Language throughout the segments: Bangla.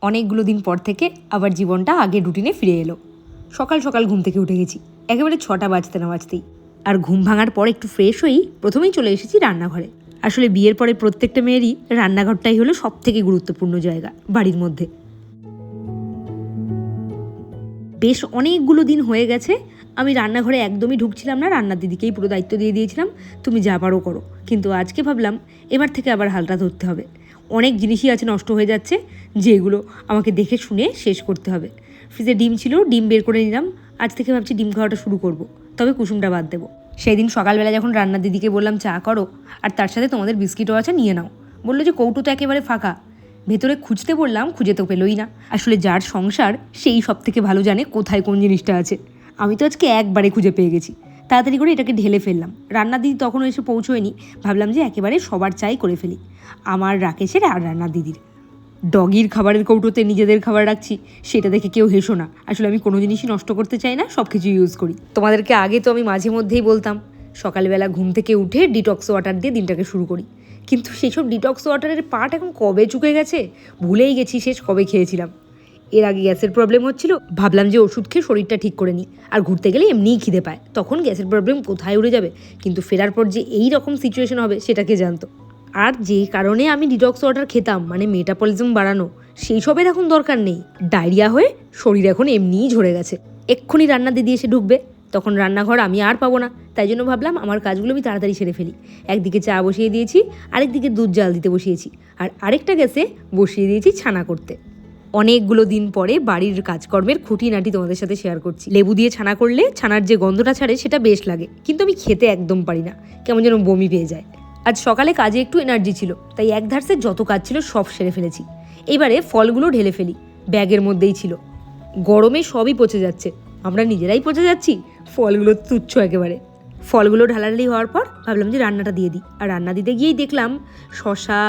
অনেকগুলো দিন পর থেকে আবার জীবনটা আগের রুটিনে ফিরে এলো। সকাল সকাল ঘুম থেকে উঠে গেছি, একেবারে 6টা বাজতে না বাজতেই। আর ঘুম ভাঙার পর একটু ফ্রেশ হয়েই প্রথমেই চলে এসেছি রান্নাঘরে। আসলে বিয়ের পরে প্রত্যেকটা মেয়েরই রান্নাঘরটাই হলো সব থেকে গুরুত্বপূর্ণ জায়গা বাড়ির মধ্যে। বেশ অনেকগুলো দিন হয়ে গেছে আমি রান্নাঘরে একদমই ঢুকছিলাম না, রান্নার দিদিকেই পুরো দায়িত্ব দিয়ে দিয়েছিলাম, তুমি যা পারো করো। কিন্তু আজকে ভাবলাম এবার থেকে আবার হালটা ধরতে হবে। অনেক জিনিসই আছে নষ্ট হয়ে যাচ্ছে, যেগুলো আমাকে দেখে শুনে শেষ করতে হবে। ফ্রিজে ডিম ছিল, ডিম বের করে নিলাম। আজ থেকে ভাবছি ডিম খাওয়াটা শুরু করব, তবে কুসুমটা বাদ দেবো। সেই দিন সকালবেলা যখন রান্নার দিদিকে বললাম চা করো আর তার সাথে তোমাদের বিস্কিটও আছে নিয়ে নাও, বললো যে কৌটো তো একেবারে ফাঁকা। ভেতরে খুঁজতে বললাম, খুঁজে তো পেলোই না। আসলে যার সংসার সেই সব থেকে ভালো জানে কোথায় কোন জিনিসটা আছে। আমি তো আজকে একবারে খুঁজে পেয়ে গেছি। তাড়াতাড়ি করে এটাকে ঢেলে ফেললাম। রান্নার দিদি তখনও এসে পৌঁছোয়নি, ভাবলাম যে একেবারে সবার চাই করে ফেলি, আমার রাকেশের আর রান্নার দিদির। ডগির খাবারের কৌটোতে নিজেদের খাবার রাখছি, সেটা দেখে কেউ হেসো না। আসলে আমি কোনো জিনিসই নষ্ট করতে চাই না, সব কিছু ইউজ করি। তোমাদেরকে আগে তো আমি মাঝে মধ্যেই বলতাম সকালবেলা ঘুম থেকে উঠে ডিটক্স ওয়াটার দিয়ে দিনটাকে শুরু করি, কিন্তু সেসব ডিটক্স ওয়াটারের পার্ট এখন কবে চুকে গেছে, ভুলেই গেছি শেষ কবে খেয়েছিলাম। এর আগে গ্যাসের প্রবলেম হচ্ছিল, ভাবলাম যে ওষুধ খেয়ে শরীরটা ঠিক করে নিই, আর ঘুরতে গেলে এমনিই খিদে পায়, তখন গ্যাসের প্রবলেম কোথায় উড়ে যাবে। কিন্তু ফেরার পর যে এই রকম সিচুয়েশন হবে সেটা কে জানতো। আর যে কারণে আমি ডিটক্স ওয়াটার খেতাম, মানে মেটাবলিজম বাড়ানো, সেই সবের এখন দরকার নেই। ডায়রিয়া হয়ে শরীর এখন এমনিই ঝরে গেছে। এক্ষুনি রান্না দিদি এসে ঢুকবে, তখন রান্নাঘর আমি আর পাবো না। তাই জন্য ভাবলাম আমার কাজগুলো আমি তাড়াতাড়ি সেরে ফেলি। একদিকে চা বসিয়ে দিয়েছি, আরেকদিকে দুধ জাল দিতে বসিয়েছি, আর আরেকটা গ্যাসে বসিয়ে দিয়েছি ছানা করতে। অনেকগুলো দিন পরে বাড়ির কাজকর্মের খুঁটিনাটি তোমাদের সাথে শেয়ার করছি। লেবু দিয়ে ছানা করলে ছানার যে গন্ধটা ছাড়ে সেটা বেশ লাগে, কিন্তু আমি খেতে একদম পারি না, কেমন যেন বমি পেয়ে যায়। আজ সকালে কাজে একটু এনার্জি ছিল, তাই এক ধারসে যত কাজ ছিল সব সেরে ফেলেছি। এবারে ফলগুলো ঢেলে ফেলি, ব্যাগের মধ্যেই ছিল। গরমে সবই পচে যাচ্ছে, আমরা নিজেরাই পচে যাচ্ছি, ফলগুলো তুচ্ছ একেবারে। ফলগুলো ঢালাঢালি হওয়ার পর ভাবলাম যে রান্নাটা দিয়ে দিই, আর রান্না দিতে গিয়েই দেখলাম শশা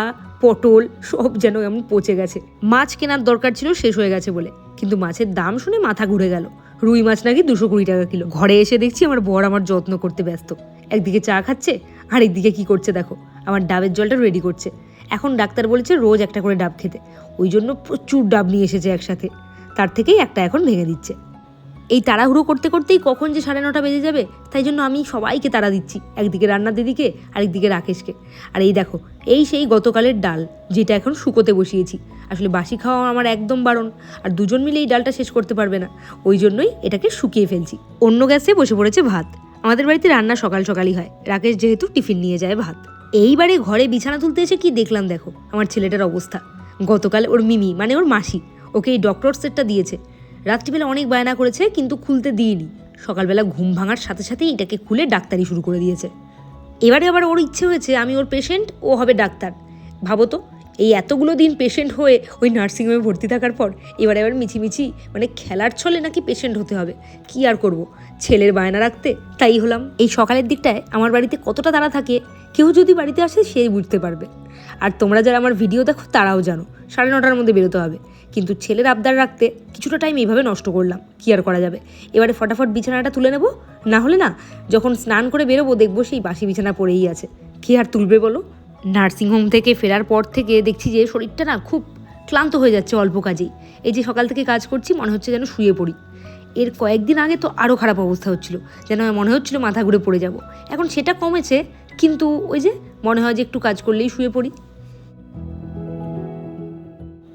পটল সব যেন এমন পচে গেছে। মাছ কেনার দরকার ছিল শেষ হয়ে গেছে বলে, কিন্তু মাছের দাম শুনে মাথা ঘুরে গেল। রুই মাছ নাকি 220 টাকা কিলো। ঘরে এসে দেখছি আমার বর আমার যত্ন করতে ব্যস্ত, একদিকে চা খাচ্ছে আর একদিকে কি করছে দেখো, আমার ডাবের জলটা রেডি করছে। এখন ডাক্তার বলেছে রোজ একটা করে ডাব খেতে, ওই জন্য প্রচুর ডাব নিয়ে এসেছে একসাথে, তার থেকেই একটা এখন ভেঙে দিচ্ছে। এই তাড়াহুড়ো করতে করতেই কখন যে 9:30 বেজে যাবে, তাই জন্য আমি সবাইকে তাড়া দিচ্ছি, একদিকে রান্নার দিদিকে আরেকদিকে রাকেশকে। আর এই দেখো, এই সেই গতকালের ডাল, যেটা এখন শুকোতে বসিয়েছি। আসলে বাসি খাওয়া আমার একদম বারণ, আর দুজন মিলে এই ডালটা শেষ করতে পারবে না, ওই জন্যই এটাকে শুকিয়ে ফেলছি। অন্য গ্যাসে বসে পড়েছে ভাত। আমাদের বাড়িতে রান্না সকাল সকালই হয়, রাকেশ যেহেতু টিফিন নিয়ে যায় ভাত। এইবারে ঘরে বিছানা তুলতে এসে কি দেখলাম দেখো আমার ছেলেটার অবস্থা। গতকাল ওর মিমি মানে ওর মাসি ওকে এই ডক্টর সেটটা দিয়েছে। রাত্রিবেলা অনেক বায়না করেছে, কিন্তু খুলতে দিইনি। সকালবেলা ঘুম ভাঙার সাথে সাথেই এটাকে খুলে ডাক্তারি শুরু করে দিয়েছে। এবারে আবার ওর ইচ্ছে হয়েছে আমি ওর পেশেন্ট, ও হবে ডাক্তার। ভাবো তো, এই এতগুলো দিন পেশেন্ট হয়ে ওই নার্সিংহোমে ভর্তি থাকার পর এবার মিছিমিছি মানে খেলার ছলে নাকি পেশেন্ট হতে হবে। কি আর করব, ছেলের বায়না রাখতে তাই হলাম। এই সকালের দিকটায় আমার বাড়িতে কতটা তাড়া থাকে, কেউ যদি বাড়িতে আসে সেই বুঝতে পারবে। আর তোমরা যারা আমার ভিডিও দেখো তারাও জানো 9:30 মধ্যে বেরোতে হবে, কিন্তু ছেলের আবদার রাখতে কিছুটা টাইম এইভাবে নষ্ট করলাম, কি আর করা যাবে। এবারে ফটাফট বিছানাটা তুলে নেব, না হলে না যখন স্নান করে বেরোবো দেখবো সেই বাসি বিছানা পড়েই আছে, কি আর তুলবে বলো। নার্সিংহোম থেকে ফেরার পর থেকে দেখছি যে শরীরটা না খুব ক্লান্ত হয়ে যাচ্ছে অল্প কাজেই। এই যে সকাল থেকে কাজ করছি মনে হচ্ছে যেন শুয়ে পড়ি। এর কয়েকদিন আগে তো আরও খারাপ অবস্থা হচ্ছিল, যেন মনে হচ্ছিল মাথা ঘুরে পড়ে যাব। এখন সেটা কমেছে, কিন্তু ওই যে মনে হয় যে একটু কাজ করলেই শুয়ে পড়ি।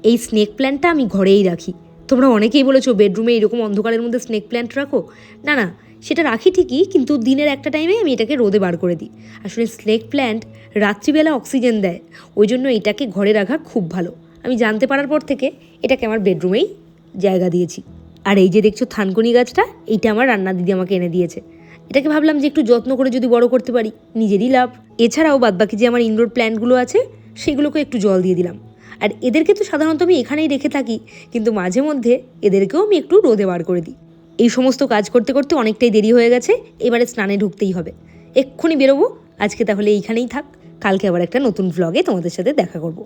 এই স্নেক প্ল্যান্টটা আমি ঘরেই রাখি। তোমরা অনেকেই বলেছো বেডরুমে এরকম অন্ধকারের মধ্যে স্নেক প্ল্যান্ট রাখো। না না, সেটা রাখি ঠিকই, কিন্তু দিনের একটা টাইমে আমি এটাকে রোদে বার করে দিই। আসলে স্নেক প্ল্যান্ট রাত্রিবেলা অক্সিজেন দেয়, ওই জন্য এটাকে ঘরে রাখা খুব ভালো। আমি জানতে পারার পর থেকে এটাকে আমার বেডরুমেই জায়গা দিয়েছি। আর এই যে দেখছো থানকুনি গাছটা, এইটা আমার রান্নার দিদি আমাকে এনে দিয়েছে। এটাকে ভাবলাম যে একটু যত্ন করে যদি বড় করতে পারি নিজেরই লাভ। এছাড়াও বাদবাকি যে আমার ইনডোর প্ল্যান্টগুলো আছে সেগুলোকে একটু জল দিয়ে দিলাম। আর এদেরকে তো সাধারণত আমি এখানেই রেখে থাকি, কিন্তু মাঝে মধ্যে এদেরকেও আমি একটু রোদে বার করে দিই। এই সমস্ত কাজ করতে করতে অনেকটাই দেরি হয়ে গেছে, এবারে স্নানে ঢুকতেই হবে। এক্ষুনি বেরোবো। আজকে তাহলে এইখানেই থাক, কালকে আবার একটা নতুন ভ্লগে তোমাদের সাথে দেখা করবো।